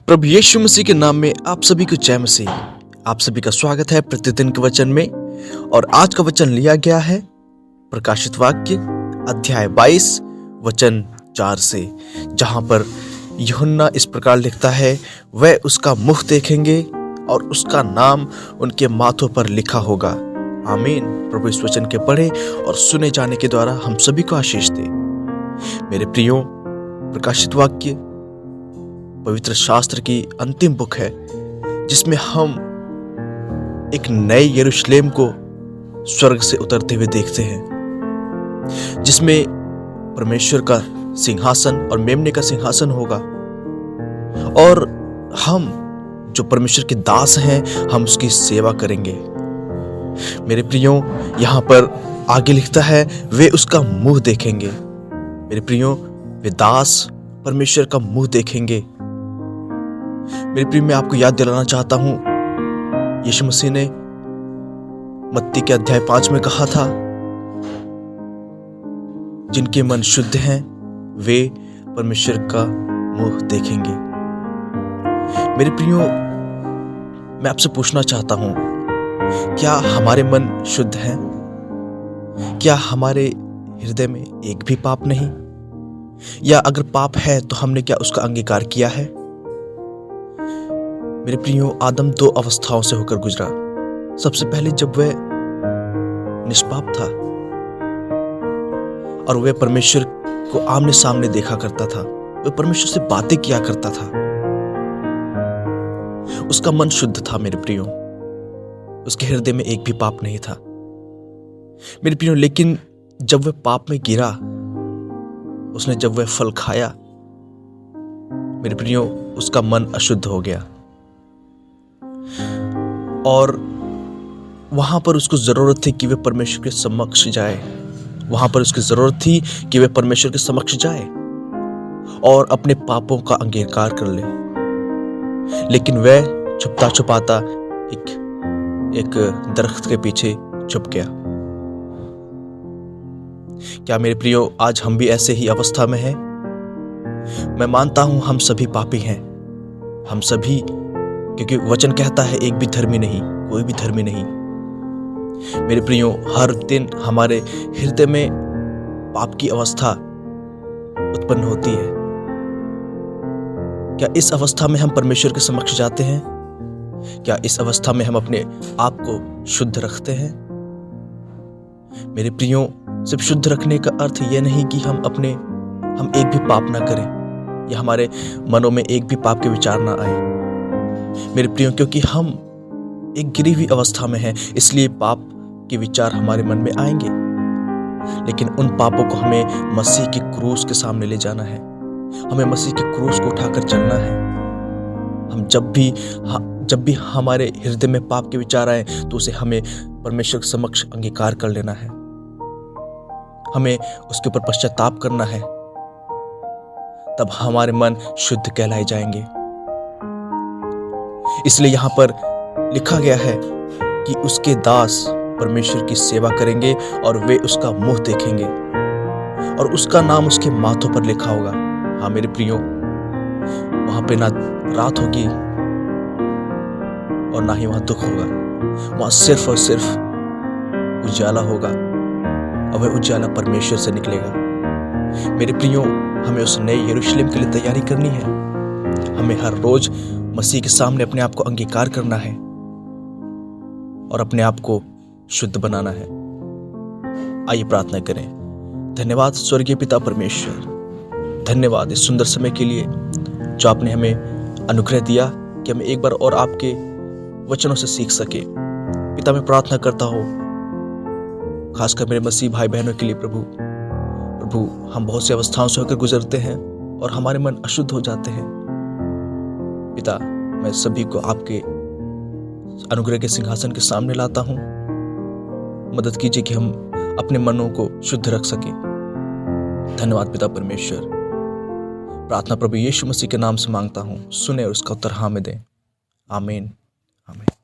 प्रभु यीशु मसीह के नाम में आप सभी को जय मसीह। आप सभी का स्वागत है प्रतिदिन के वचन में। और आज का वचन लिया गया है प्रकाशित वाक्य अध्याय 22 वचन 4 से, जहां पर यूहन्ना इस प्रकार लिखता है, वह उसका मुख देखेंगे और उसका नाम उनके माथों पर लिखा होगा। आमीन। प्रभु इस वचन के पढ़े और सुने जाने के द्वारा हम सभी को आशीष दे। मेरे प्रियो, प्रकाशित वाक्य पवित्र शास्त्र की अंतिम बुक है, जिसमें हम एक नए यरूशलेम को स्वर्ग से उतरते हुए देखते हैं, जिसमें परमेश्वर का सिंहासन और मेमने का सिंहासन होगा। और हम जो परमेश्वर के दास हैं, हम उसकी सेवा करेंगे। मेरे प्रियो, यहाँ पर आगे लिखता है, वे उसका मुंह देखेंगे। मेरे प्रियो, वे दास परमेश्वर का मुंह देखेंगे। मेरे प्रिय, मैं आपको याद दिलाना चाहता हूं, यीशु मसीह ने मत्ती के अध्याय 5 में कहा था, जिनके मन शुद्ध हैं वे परमेश्वर का मुंह देखेंगे। मेरे प्रियो, मैं आपसे पूछना चाहता हूं, क्या हमारे मन शुद्ध हैं? क्या हमारे हृदय में एक भी पाप नहीं? या अगर पाप है तो हमने क्या उसका अंगीकार किया है? मेरे प्रियो, आदम 2 अवस्थाओं से होकर गुजरा। सबसे पहले जब वह निष्पाप था और वह परमेश्वर को आमने सामने देखा करता था, वह परमेश्वर से बातें किया करता था, उसका मन शुद्ध था। मेरे प्रियो, उसके हृदय में एक भी पाप नहीं था। मेरे प्रियो, लेकिन जब वह पाप में गिरा, उसने जब वह फल खाया, मेरे प्रियो, उसका मन अशुद्ध हो गया। और वहां पर उसको जरूरत थी कि वह परमेश्वर के समक्ष जाए। वहां पर उसकी जरूरत थी कि वह परमेश्वर के समक्ष जाए और अपने पापों का अंगीकार कर ले। लेकिन वह छुपता छुपाता एक दरख्त के पीछे छुप गया। क्या मेरे प्रियो, आज हम भी ऐसे ही अवस्था में हैं? मैं मानता हूं हम सभी पापी हैं, हम सभी, क्योंकि वचन कहता है एक भी धर्मी नहीं, कोई भी धर्मी नहीं। मेरे प्रियो, हर दिन हमारे हृदय में पाप की अवस्था उत्पन्न होती है। क्या इस अवस्था में हम परमेश्वर के समक्ष जाते हैं? क्या इस अवस्था में हम अपने आप को शुद्ध रखते हैं? मेरे प्रियो, सिर्फ शुद्ध रखने का अर्थ यह नहीं कि हम एक भी पाप ना करें या हमारे मनों में एक भी पाप के विचार ना आए। मेरे प्रियो, क्योंकि हम एक गिरी हुई अवस्था में हैं, इसलिए पाप के विचार हमारे मन में आएंगे। लेकिन उन पापों को हमें मसीह के क्रूस के सामने ले जाना है। हमें मसीह के क्रूस को उठाकर चलना है। हम जब भी हमारे हृदय में पाप के विचार आए, तो उसे हमें परमेश्वर के समक्ष अंगीकार कर लेना है। हमें उसके ऊपर पश्चाताप करना है। तब हमारे मन शुद्ध कहलाए जाएंगे। इसलिए यहां पर लिखा गया है कि उसके दास परमेश्वर की सेवा करेंगे और वे उसका मुंह देखेंगे और उसका नाम उसके माथों पर लिखा होगा। हाँ मेरे प्रियो, वहां पे ना रात होगी और ना ही वहां दुख होगा। वहां सिर्फ और सिर्फ उजाला होगा और वह उजाला परमेश्वर से निकलेगा। मेरे प्रियो, हमें उस नए यरूशलेम के लिए तैयारी करनी है। हमें हर रोज मसीह के सामने अपने आप को अंगीकार करना है और अपने आप को शुद्ध बनाना है। आइए प्रार्थना करें। धन्यवाद स्वर्गीय पिता परमेश्वर, धन्यवाद इस सुंदर समय के लिए जो आपने हमें अनुग्रह दिया कि हम एक बार और आपके वचनों से सीख सके। पिता, मैं प्रार्थना करता हूं खासकर मेरे मसीह भाई बहनों के लिए। प्रभु, हम बहुत सी अवस्थाओं से होकर गुजरते हैं और हमारे मन अशुद्ध हो जाते हैं। पिता, मैं सभी को आपके अनुग्रह के सिंहासन के सामने लाता हूं। मदद कीजिए कि हम अपने मनों को शुद्ध रख सकें। धन्यवाद पिता परमेश्वर। प्रार्थना प्रभु यीशु मसीह के नाम से मांगता हूं, सुने और उसका उत्तर हाँ में दें। आमीन। आमीन।